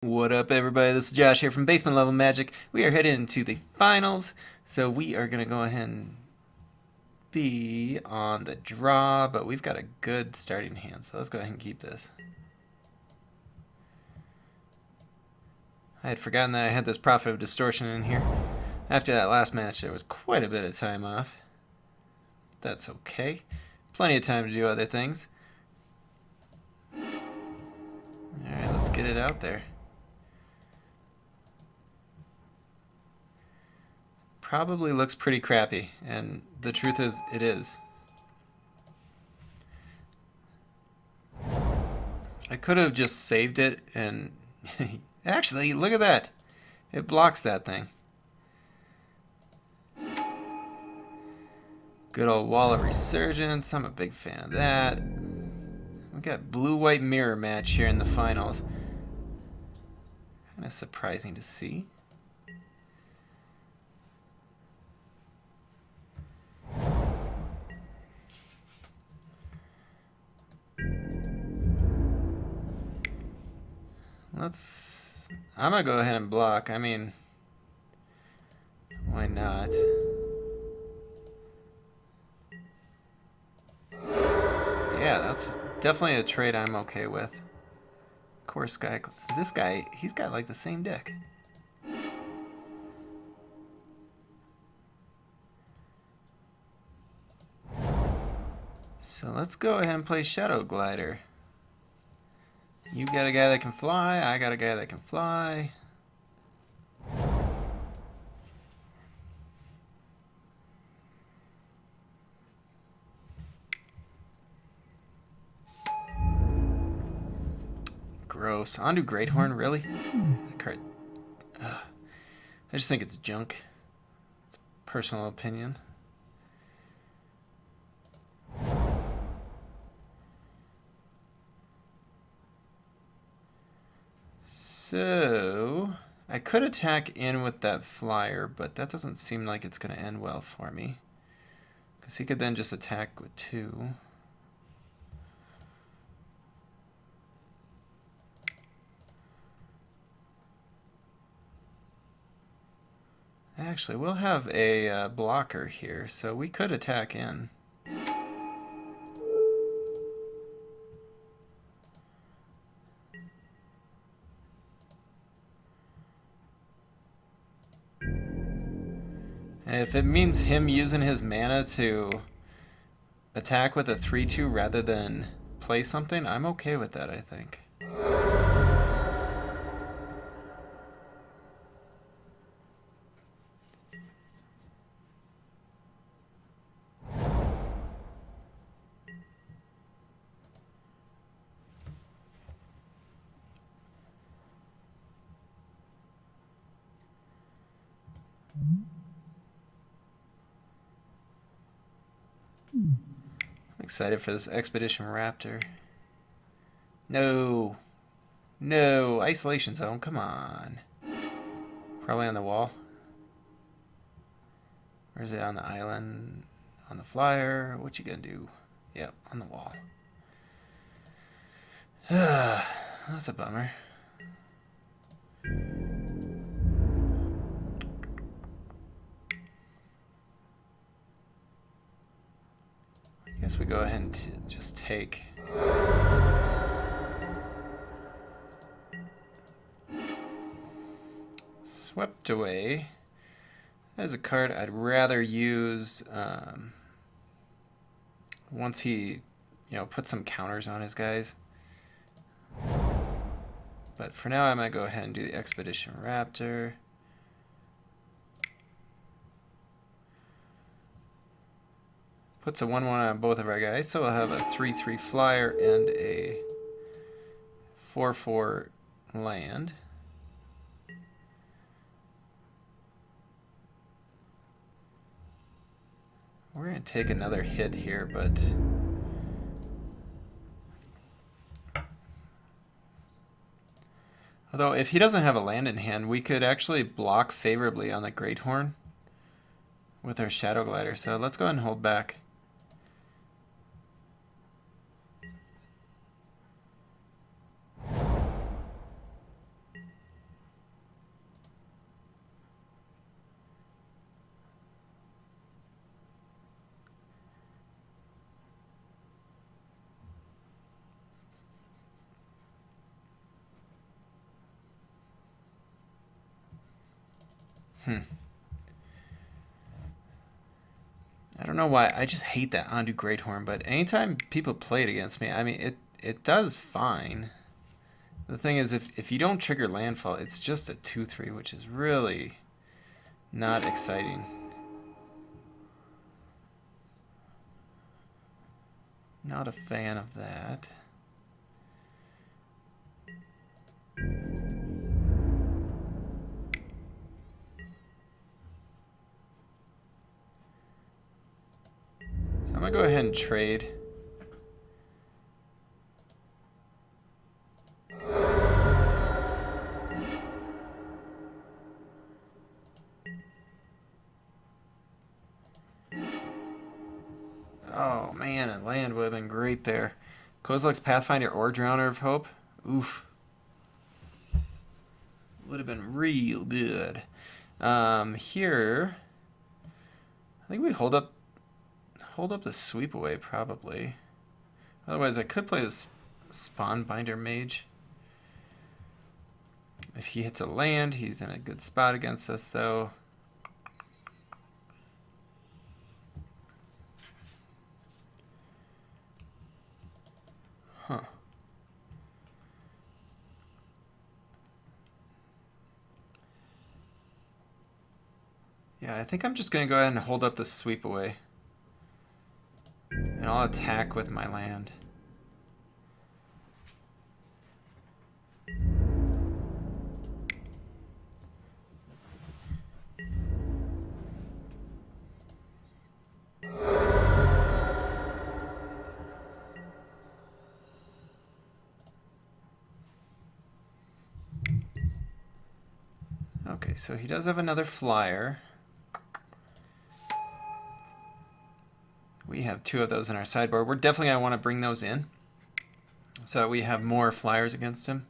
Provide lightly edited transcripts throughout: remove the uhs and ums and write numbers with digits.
What up, everybody? This is Josh here from Basement Level Magic. We are heading into the finals, so we are going to go ahead and be on the draw, but we've got a good starting hand, so let's go ahead and keep this. I had forgotten that I had this Prophet of Distortion in here. After that last match, there was quite a bit of time off. That's okay. Plenty of time to do other things. Alright, let's get it out there. Probably looks pretty crappy, and the truth is, it is. I could have just saved it and... Actually, look at that! It blocks that thing. Good old Wall of Resurgence. I'm a big fan of that. We got blue-white mirror match here in the finals. Kind of surprising to see. I'm gonna go ahead and block. I mean, why not? Yeah, that's definitely a trade I'm okay with. Of course, this guy, he's got like the same deck. So let's go ahead and play Shadow Glider. You got a guy that can fly, I got a guy that can fly. Gross. Onto Greathorn, really? That card. I just think it's junk. It's a personal opinion. So, I could attack in with that flyer, but that doesn't seem like it's going to end well for me. Because he could then just attack with 2. Actually, we'll have a blocker here, so we could attack in. And if it means him using his mana to attack with a 3-2 rather than play something, I'm okay with that, I think. I'm excited for this Expedition Raptor. No. No. Isolation Zone. Come on. Probably on the wall. Or is it on the island? On the flyer? What you gonna do? Yep, on the wall. That's a bummer. I guess we go ahead and just take. Swept Away. That is a card I'd rather use once he, puts some counters on his guys. But for now, I might go ahead and do the Expedition Raptor. Puts a 1/1 on both of our guys, so we'll have a 3/3 flyer and a 4/4 land. We're going to take another hit here, but... Although, if he doesn't have a land in hand, we could actually block favorably on the Greathorn with our Shadow Glider. So let's go ahead and hold back. I don't know why. I just hate that Ondu Greathorn, but anytime people play it against me, I mean, it does fine. The thing is, if you don't trigger landfall, it's just a 2/3, which is really not exciting. Not a fan of that. So I'm gonna go ahead and trade. Oh man, a land would have been great there. Kozilek's Pathfinder or Drowner of Hope. Oof. Would have been real good. Here, I think we hold up the sweep away probably. Otherwise, I could play this Spawnbinder Mage. If he hits a land, he's in a good spot against us, though. Huh. Yeah, I think I'm just going to go ahead and hold up the sweep away. And I'll attack with my land. Okay, so he does have another flyer. We have 2 of those in our sideboard. We're definitely going to want to bring those in so that we have more flyers against him.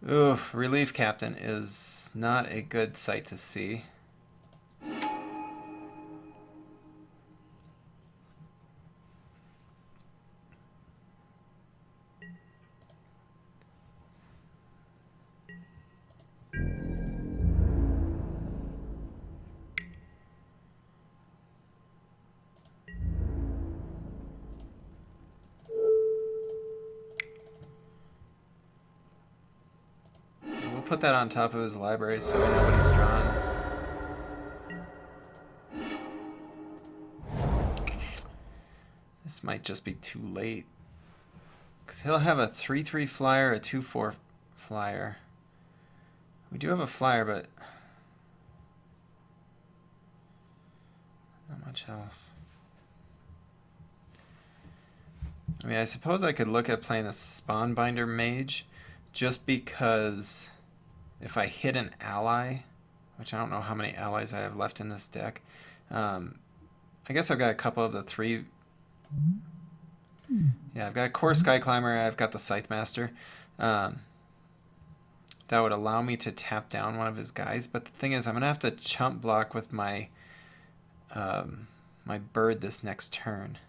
Ooh, Relief Captain is not a good sight to see. Put that on top of his library so we know what he's drawn. This might just be too late. Because he'll have a 3/3 flyer, a 2/4 flyer. We do have a flyer, but not much else. I mean, I suppose I could look at playing the Spawnbinder Mage just because if I hit an ally, which I don't know how many allies I have left in this deck, I guess I've got a couple of the 3. Yeah, I've got a Core Sky Climber, I've got the Scythe Master. That would allow me to tap down one of his guys, but the thing is, I'm going to have to chump block with my, my bird this next turn.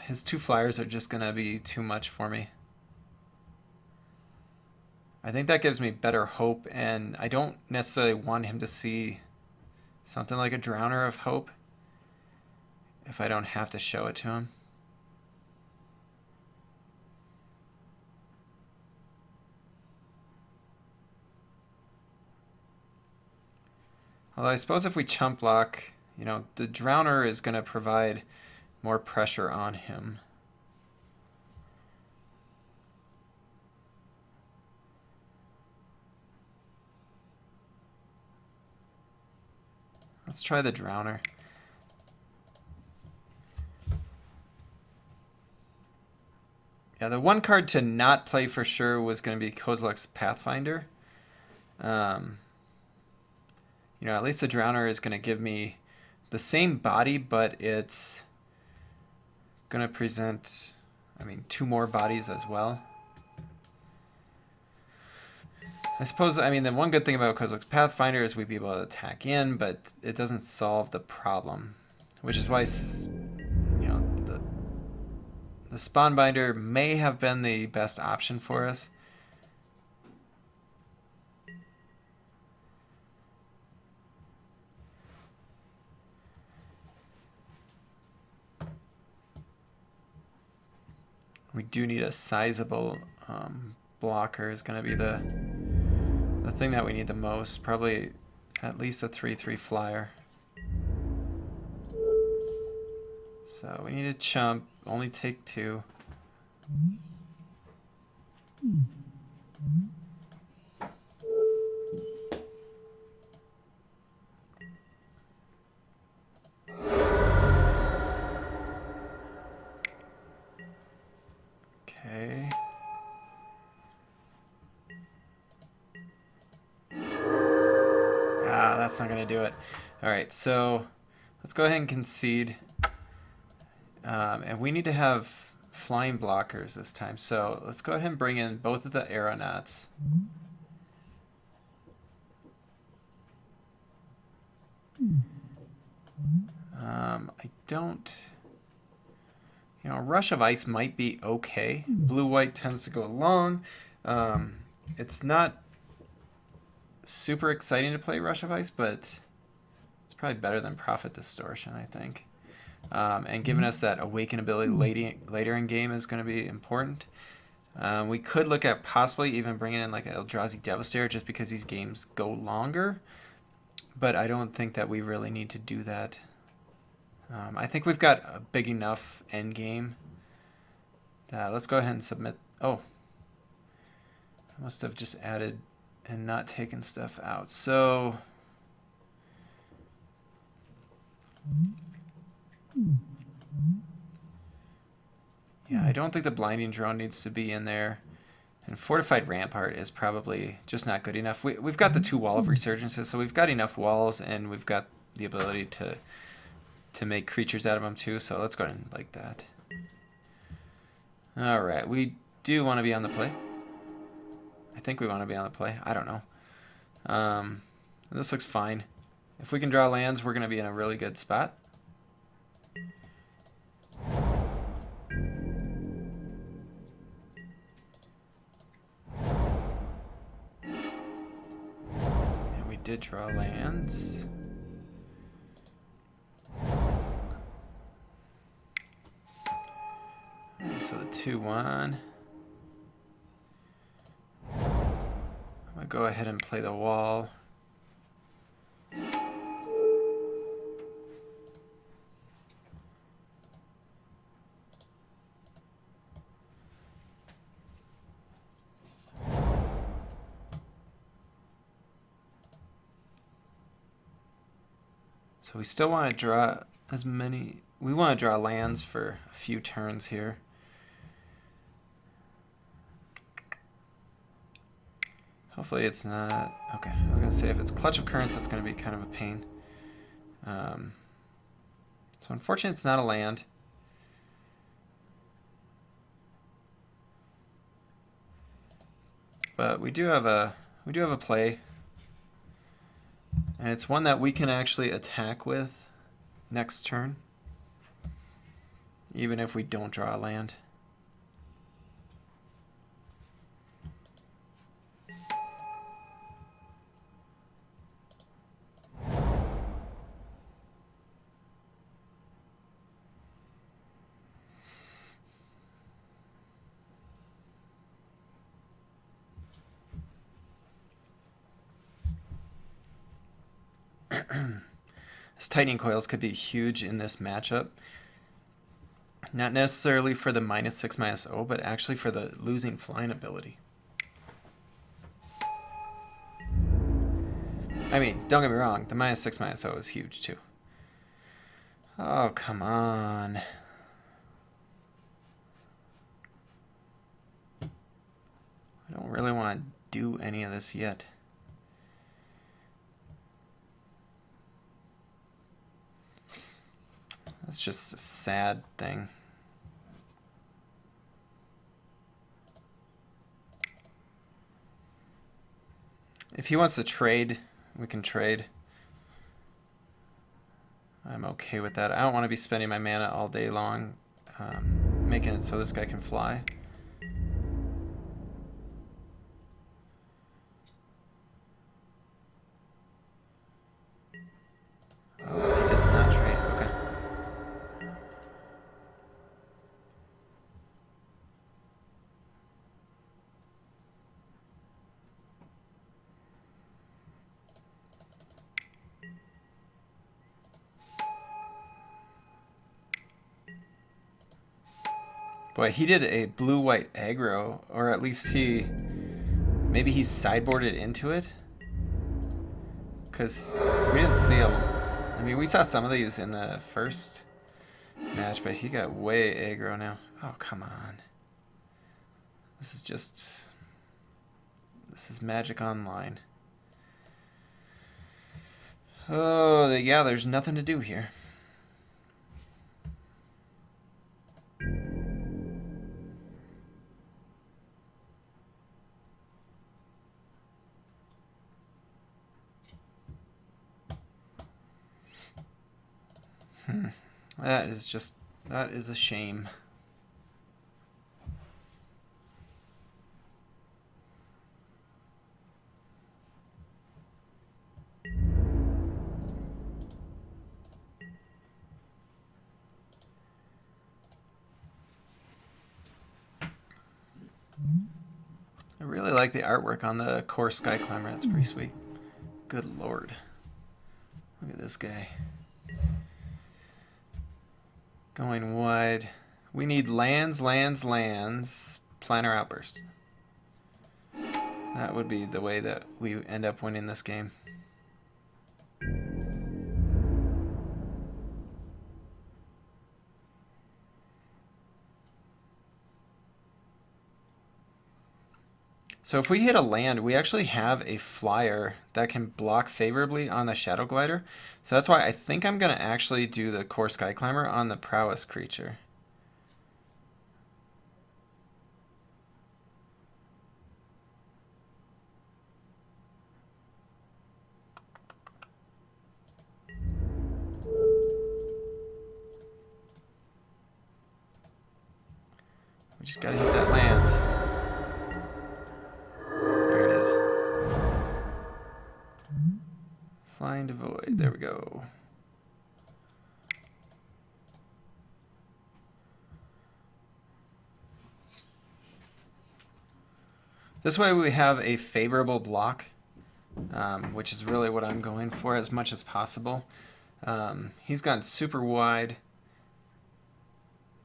His 2 flyers are just going to be too much for me. I think that gives me better hope, and I don't necessarily want him to see something like a Drowner of Hope if I don't have to show it to him. Although I suppose if we chump block, you know, the Drowner is going to provide more pressure on him. Let's try the Drowner. Yeah, the one card to not play for sure was going to be Kozilek's Pathfinder. You know, at least the Drowner is going to give me the same body, but it's going to present, I mean, 2 more bodies as well. I suppose, I mean, the one good thing about Kozilek's Pathfinder is we'd be able to attack in, but it doesn't solve the problem. Which is why, you know, the The Spawn Binder may have been the best option for us. We do need a sizable blocker is going to be the thing that we need the most. Probably at least a 3/3 flyer. So we need a chump, only take 2. Okay. Ah, that's not going to do it. All right, so let's go ahead and concede. And we need to have flying blockers this time. So let's go ahead and bring in both of the aeronauts. I don't... You know, Rush of Ice might be okay. Blue-white tends to go long. It's not super exciting to play Rush of Ice, but it's probably better than Prophet Distortion, I think. And giving us that Awaken ability later in game is going to be important. We could look at possibly even bringing in like an Eldrazi Devastator just because these games go longer. But I don't think that we really need to do that. I think we've got a big enough end game. Let's go ahead and submit. Oh, I must have just added and not taken stuff out. So yeah, I don't think the Blinding Drone needs to be in there. And Fortified Rampart is probably just not good enough. We've got the 2 Wall of Resurgences, so we've got enough walls, and we've got the ability to make creatures out of them too. So let's go ahead and like that. All right, we do want to be on the play. I think we want to be on the play. I don't know. This looks fine. If we can draw lands, we're going to be in a really good spot. And we did draw lands. So the 2/1. I'm going to go ahead and play the wall. So we still want to draw as many... We want to draw lands for a few turns here. Hopefully it's not... Okay, I was going to say if it's Clutch of Currents, that's going to be kind of a pain. So unfortunately it's not a land. But we do have a play. And it's one that we can actually attack with next turn. Even if we don't draw a land. This Tightening Coils could be huge in this matchup. Not necessarily for the -6/-0, but actually for the losing flying ability. I mean, don't get me wrong, the -6/-0 is huge too. Oh, come on. I don't really want to do any of this yet. That's just a sad thing. If he wants to trade, we can trade. I'm okay with that. I don't want to be spending my mana all day long making it so this guy can fly. Oh, he does not trade. Okay. Boy, he did a blue-white aggro, or at least maybe he sideboarded into it. Because we didn't see I mean, we saw some of these in the first match, but he got way aggro now. Oh, come on. This is Magic Online. Oh, yeah, there's nothing to do here. That is a shame. I really like the artwork on the core Sky Climber. That's pretty sweet. Good lord. Look at this guy. Going wide. We need lands, lands, lands. Planner Outburst. That would be the way that we end up winning this game. So if we hit a land, we actually have a flyer that can block favorably on the Shadow Glider. So that's why I think I'm going to actually do the core Sky Climber on the Prowess creature. We just got to hit that land. Flying to Void. There we go. This way we have a favorable block, which is really what I'm going for as much as possible. He's gone super wide,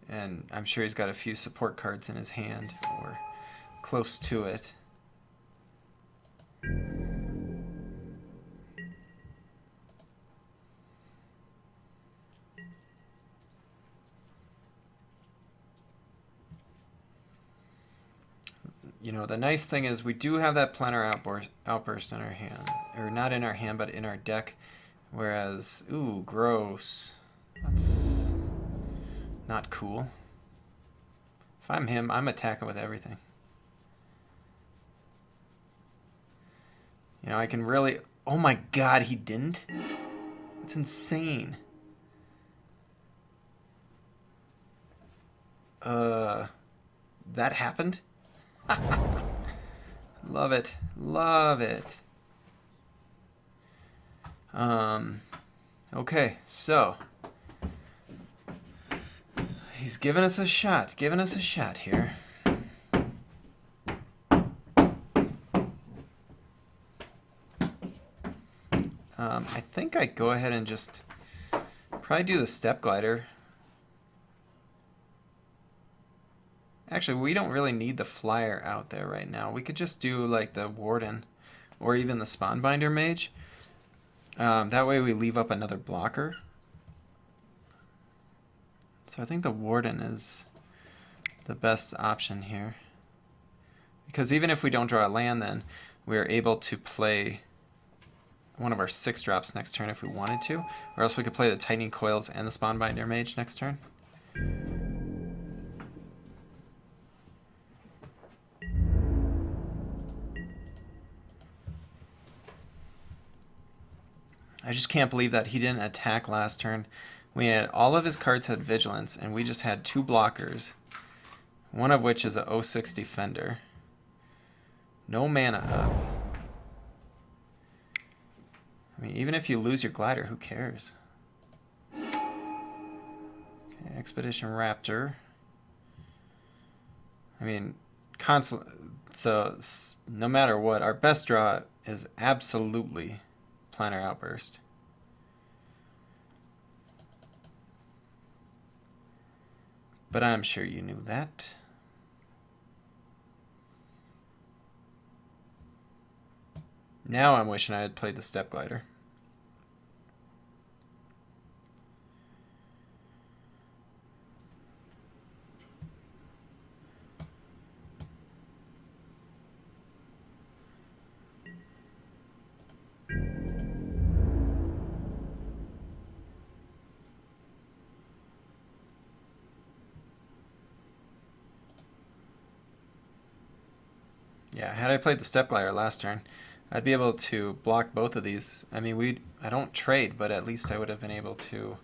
and I'm sure he's got a few support cards in his hand or close to it. You know, the nice thing is we do have that Planner Outburst in our hand. Or not in our hand, but in our deck. Whereas, ooh, gross. That's not cool. If I'm him, I'm attacking with everything. You know, I can really... Oh my god, he didn't? That's insane. That happened? Love it. Love it. Okay, so he's giving us a shot. Giving us a shot here. I think I go ahead and just probably do the Step Glider. Actually, we don't really need the flyer out there right now. We could just do like the Warden or even the Spawnbinder Mage. That way we leave up another blocker. So I think the Warden is the best option here. Because even if we don't draw a land, then we're able to play one of our 6-drops next turn if we wanted to. Or else we could play the Tightening Coils and the Spawnbinder Mage next turn. I just can't believe that he didn't attack last turn. We had all of his cards had Vigilance, and we just had 2 blockers. One of which is a 06 Defender. No mana up. I mean, even if you lose your glider, who cares? Okay, Expedition Raptor. I mean, so no matter what, our best draw is absolutely Planar Outburst. But I'm sure you knew that. Now I'm wishing I had played the Step Glider. Yeah, had I played the Step Glider last turn, I'd be able to block both of these. I mean, I don't trade, but at least I would have been able to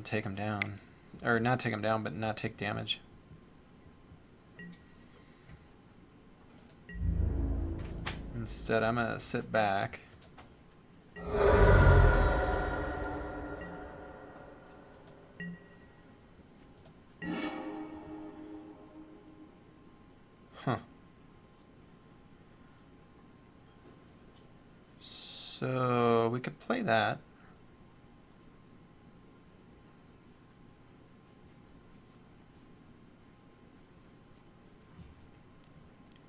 take him down. Or not take him down, but not take damage. Instead, I'm going to sit back. Huh. So we could play that.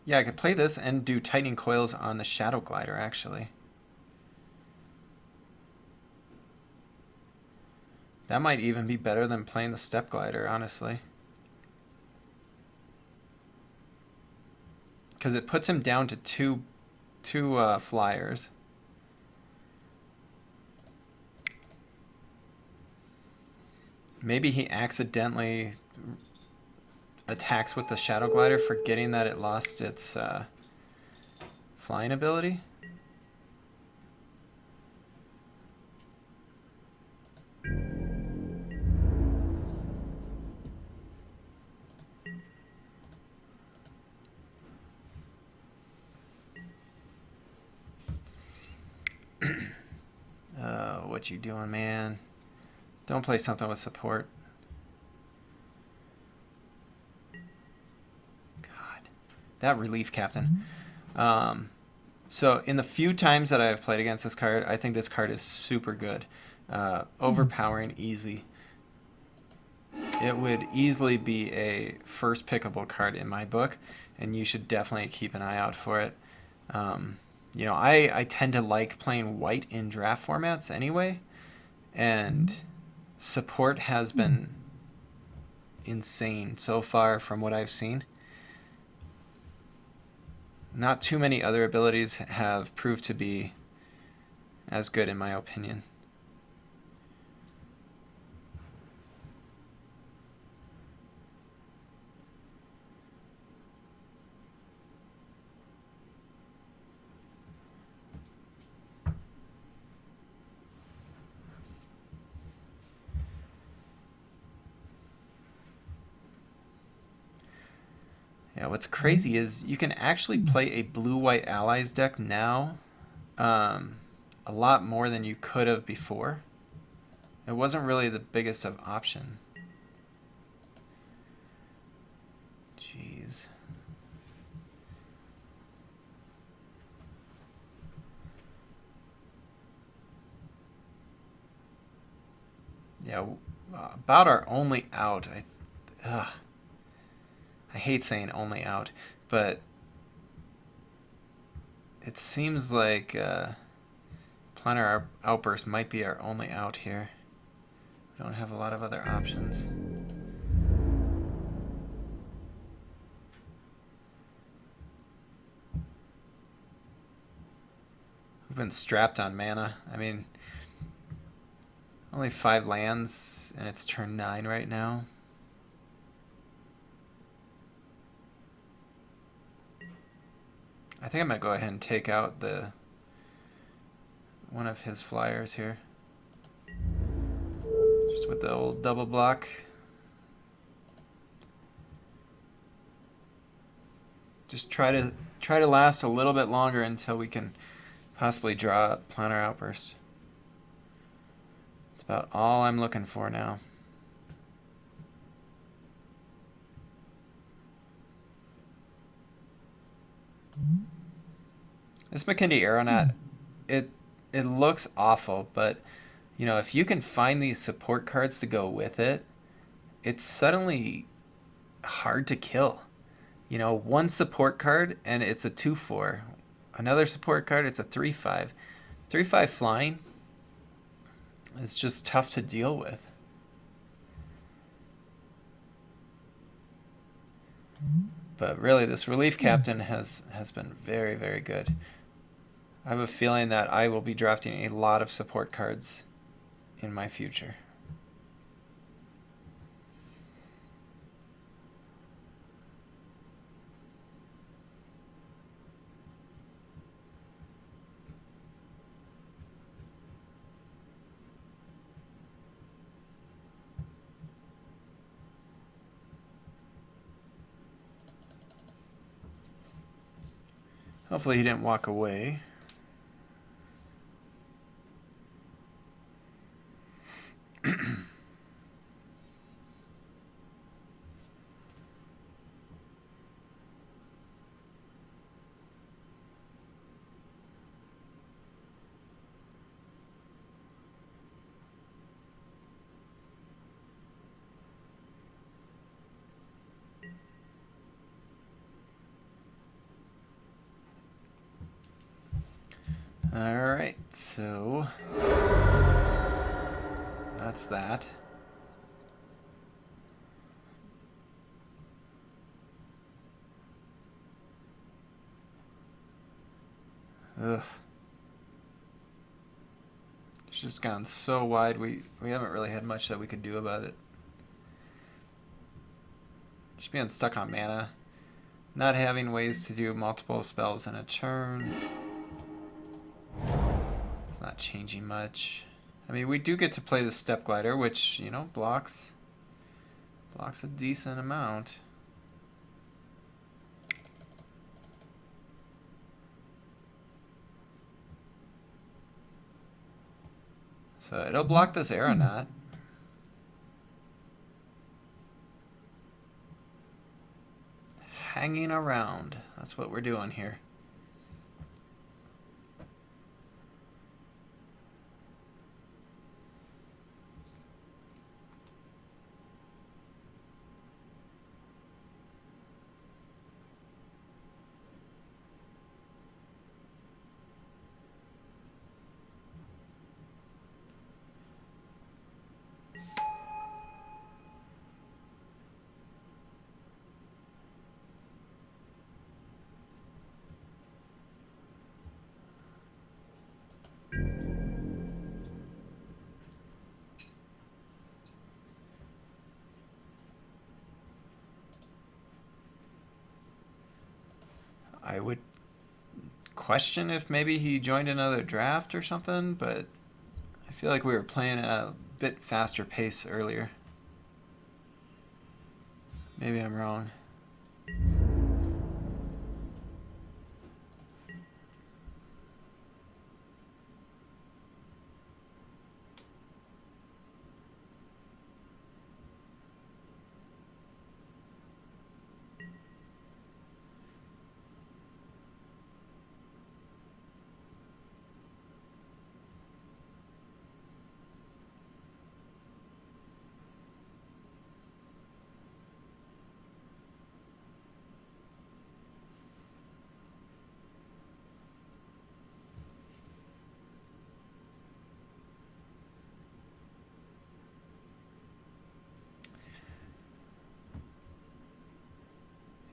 Yeah, I could play this and do Tightening Coils on the Shadow Glider, actually. That might even be better than playing the Step Glider, honestly. Because it puts him down to two flyers. Maybe he accidentally attacks with the Shadow Glider, forgetting that it lost its flying ability. What you doing, man? Don't play something with support. God, that Relief Captain. So in the few times that I've played against this card, I think this card is super good. Overpowering, easy. It would easily be a first pickable card in my book, and you should definitely keep an eye out for it. You know, I tend to like playing white in draft formats anyway, and support has been insane so far from what I've seen. Not too many other abilities have proved to be as good, in my opinion. Yeah, what's crazy is you can actually play a blue-white allies deck now a lot more than you could have before. It wasn't really the biggest of option. Jeez. Yeah, about our only out. I hate saying only out, but it seems like Planar Outburst might be our only out here. We don't have a lot of other options. We've been strapped on mana. I mean, only 5 lands, and it's turn 9 right now. I think I might go ahead and take out one of his flyers here. Just with the old double block. just try to last a little bit longer until we can possibly draw a Planar Outburst. It's about all I'm looking for now. This McKindy Aeronaut, it looks awful, but you know, if you can find these support cards to go with it, it's suddenly hard to kill. You know, one support card and it's a 2/4. Another support card, it's a 3/5. 3/5 flying is just tough to deal with. But really, this relief captain has been very, very good. I have a feeling that I will be drafting a lot of support cards in my future. Hopefully he didn't walk away. Alright, so that's that. Ugh. It's just gone so wide, we haven't really had much that we could do about it. Just being stuck on mana. Not having ways to do multiple spells in a turn. It's not changing much. I mean, we do get to play the Step Glider, which, you know, blocks a decent amount. So it'll block this Aeronaut. Hanging around. That's what we're doing here. I would question if maybe he joined another draft or something, but I feel like we were playing at a bit faster pace earlier. Maybe I'm wrong.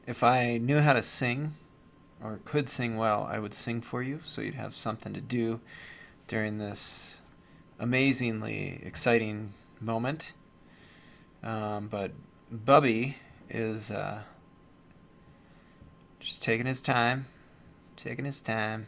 If I knew how to sing, or could sing well, I would sing for you, so you'd have something to do during this amazingly exciting moment. But Bubby is just taking his time, taking his time.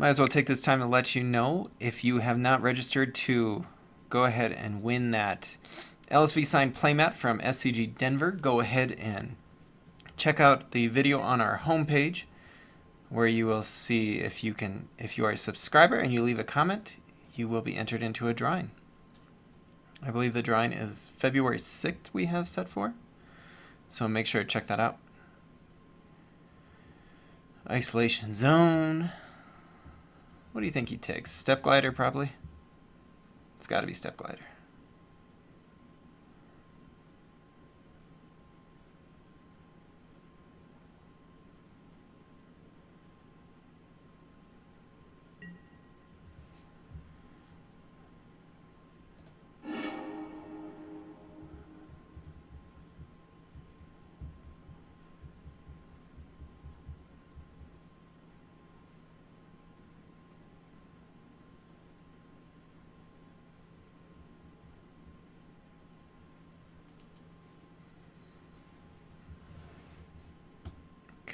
Might as well take this time to let you know, if you have not registered, to go ahead and win that LSV signed playmat from SCG Denver. Go ahead and check out the video on our homepage, where you will see if you are a subscriber and you leave a comment, you will be entered into a drawing. I believe the drawing is February 6th we have set for, so make sure to check that out. Isolation zone. What do you think he takes? Step glider, probably? It's got to be step glider.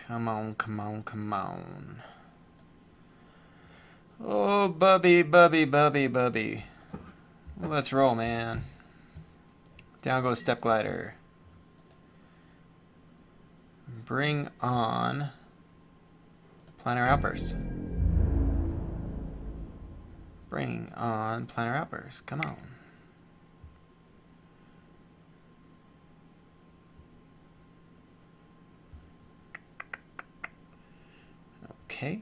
Come on, come on, come on. Oh, Bubby, Bubby, Bubby, Bubby. Let's roll, man. Down goes step glider. Bring on planar outburst. Bring on planar outburst. Come on. Okay.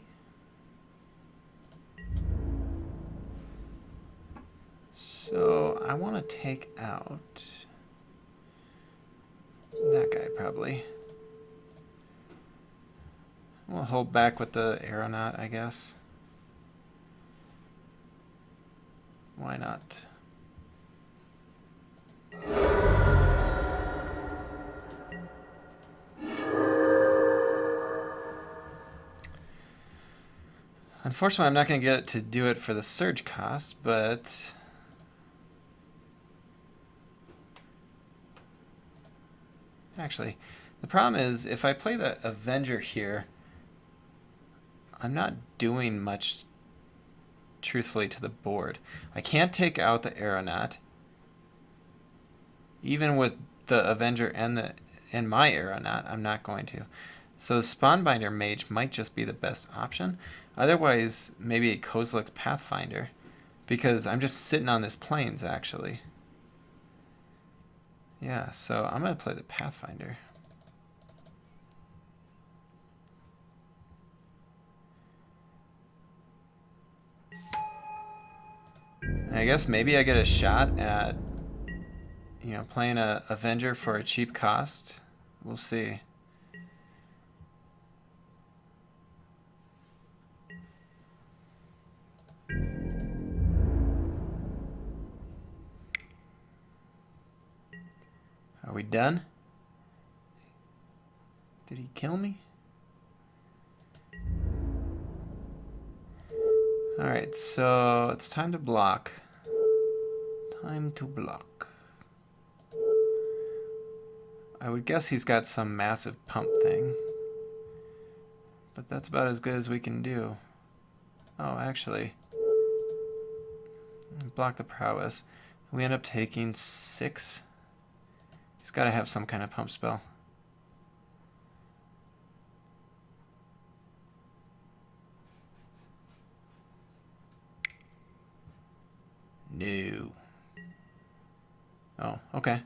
So I want to take out that guy probably. We'll hold back with the aeronaut, I guess. Why not? Unfortunately, I'm not going to get to do it for the surge cost, but actually, the problem is if I play the Avenger here, I'm not doing much, truthfully, to the board. I can't take out the aeronaut, even with the Avenger and my aeronaut. I'm not going to. So the Spawnbinder Mage might just be the best option. Otherwise, maybe a Kozilek's Pathfinder, because I'm just sitting on this plains, actually. Yeah, so I'm going to play the Pathfinder. I guess maybe I get a shot at, playing a Avenger for a cheap cost. We'll see. Are we done? Did he kill me? Alright, so it's time to block. Time to block. I would guess he's got some massive pump thing. But that's about as good as we can do. Oh, actually. Block the prowess. We end up taking 6. He's got to have some kind of pump spell. No. Oh, okay.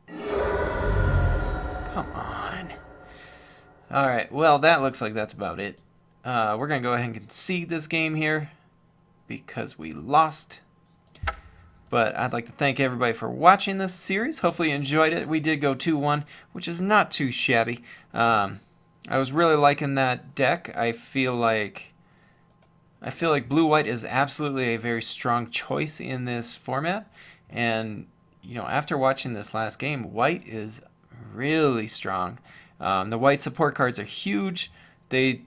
Come on. Alright, well, that looks like that's about it. We're going to go ahead and concede this game here because we lost. But I'd like to thank everybody for watching this series. Hopefully you enjoyed it. We did go 2-1, which is not too shabby. I was really liking that deck. I feel like blue-white is absolutely a very strong choice in this format. And, after watching this last game, white is really strong. The white support cards are huge. They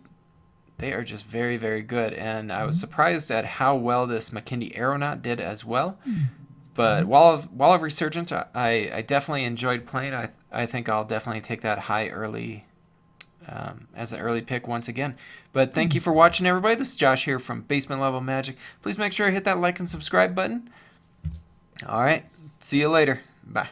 are just very, very good. And I was surprised at how well this McKindy Aeronaut did as well. But while of Resurgent, I definitely enjoyed playing. I think I'll definitely take that high early as an early pick once again. But thank you for watching, everybody. This is Josh here from Basement Level Magic. Please make sure to hit that like and subscribe button. All right. See you later. Bye.